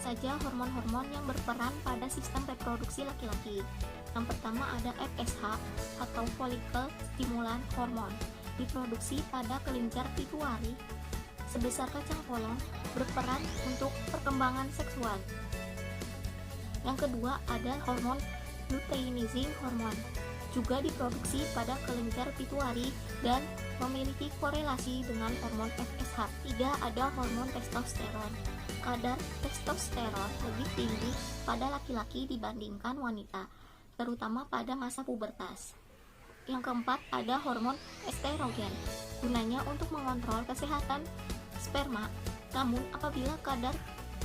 saja hormon-hormon yang berperan pada sistem reproduksi laki-laki. Yang pertama ada FSH atau follicle stimulant hormone, diproduksi pada kelenjar pituitari sebesar kacang polong, berperan untuk perkembangan seksual. Yang kedua ada hormon luteinizing hormone, juga diproduksi pada kelenjar pituitari dan memiliki korelasi dengan hormon FSH. Tiga ada hormon testosteron. Kadar testosteron lebih tinggi pada laki-laki dibandingkan wanita, terutama pada masa pubertas. Yang keempat ada hormon estrogen, gunanya untuk mengontrol kesehatan sperma. Namun apabila kadar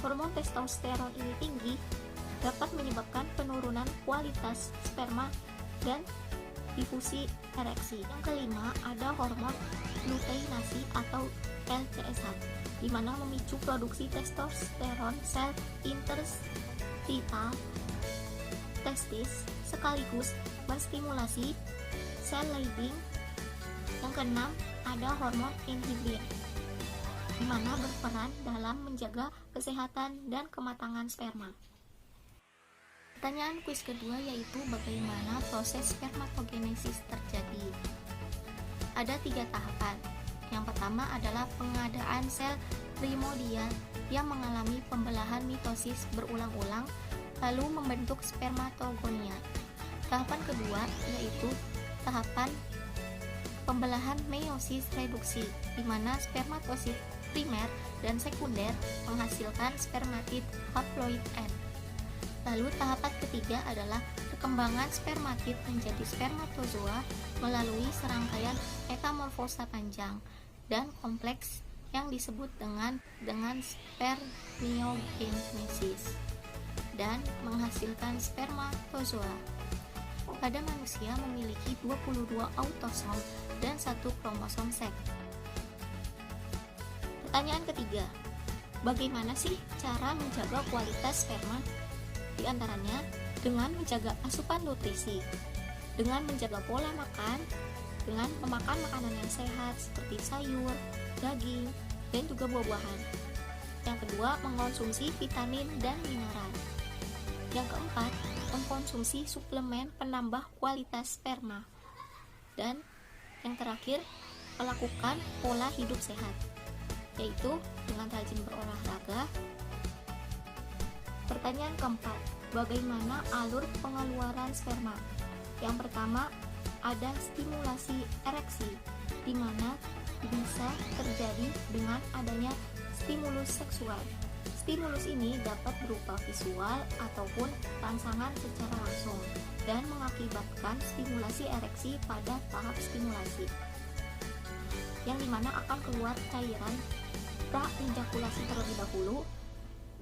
hormon testosteron ini tinggi, dapat menyebabkan penurunan kualitas sperma dan difusi ereksi. Yang kelima ada hormon luteinasi atau LCSH, di mana memicu produksi testosteron sel interstitial testis sekaligus menstimulasi sel Leydig. Yang keenam ada hormon inhibin, di mana berperan dalam menjaga kesehatan dan kematangan sperma. Pertanyaan kuis kedua yaitu bagaimana proses spermatogenesis terjadi. Ada 3 tahapan. Yang pertama adalah pengadaan sel primordial yang mengalami pembelahan mitosis berulang-ulang lalu membentuk spermatogonia. Tahapan kedua yaitu tahapan pembelahan meiosis reduksi, di mana spermatosit primer dan sekunder menghasilkan spermatid haploid N. Lalu tahapan ketiga adalah perkembangan spermatid menjadi spermatozoa melalui serangkaian metamorfosa panjang dan kompleks yang disebut dengan spermiogenesis dan menghasilkan spermatozoa. Pada manusia memiliki 22 autosom dan 1 kromosom seks. Pertanyaan ketiga, bagaimana sih cara menjaga kualitas sperma? Di antaranya dengan menjaga asupan nutrisi, dengan menjaga pola makan, dengan memakan makanan yang sehat seperti sayur, daging, dan juga buah-buahan. Yang kedua, mengkonsumsi vitamin dan mineral. Yang keempat, mengkonsumsi suplemen penambah kualitas sperma. Dan yang terakhir, melakukan pola hidup sehat, yaitu dengan rajin berolahraga. Pertanyaan keempat, bagaimana alur pengeluaran sperma? Yang pertama, ada stimulasi ereksi, di mana bisa terjadi dengan adanya stimulus seksual. Stimulus ini dapat berupa visual ataupun rangsangan secara langsung dan mengakibatkan stimulasi ereksi pada tahap stimulasi, yang dimana akan keluar cairan pra-ejakulasi terlebih dahulu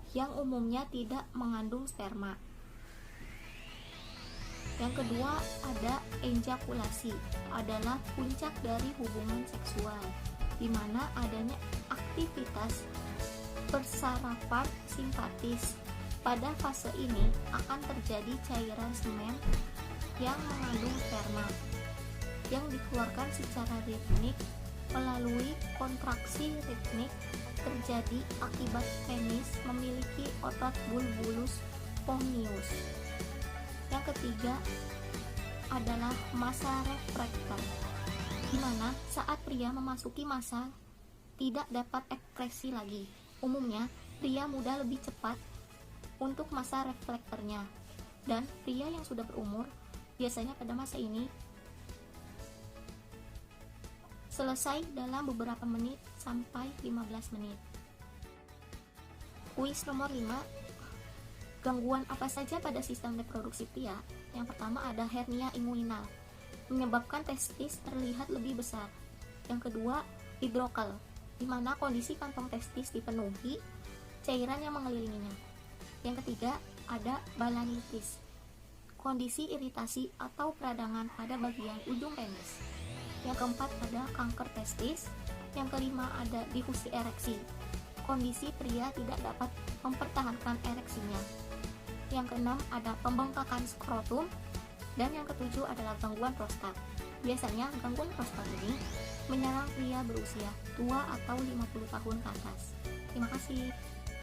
yang umumnya tidak mengandung sperma. Yang kedua ada ejakulasi, adalah puncak dari hubungan seksual, di mana adanya aktivitas persarapan simpatis. Pada fase ini akan terjadi cairan semen yang mengandung sperma yang dikeluarkan secara ritmik melalui kontraksi ritmik terjadi akibat penis memiliki otot bulbulus spongius. Yang ketiga adalah masa refraktor, di mana saat pria memasuki masa tidak dapat ekspresi lagi. Umumnya pria muda lebih cepat untuk masa reflektornya, dan pria yang sudah berumur biasanya pada masa ini selesai dalam beberapa menit sampai 15 menit. Kuis nomor 5, gangguan apa saja pada sistem reproduksi pria? Yang pertama ada hernia inguinal, menyebabkan testis terlihat lebih besar. Yang kedua, hidrokel, di mana kondisi kantong testis dipenuhi cairan yang mengelilinginya. Yang ketiga, ada balanitis, kondisi iritasi atau peradangan pada bagian ujung penis. Yang keempat ada kanker testis. Yang kelima ada difusi ereksi, kondisi pria tidak dapat mempertahankan ereksinya. Yang keenam ada pembengkakan skrotum. Dan yang ketujuh adalah gangguan prostat. Biasanya gangguan prostat ini menyerang pria berusia tua atau 50 tahun ke atas. Terima kasih.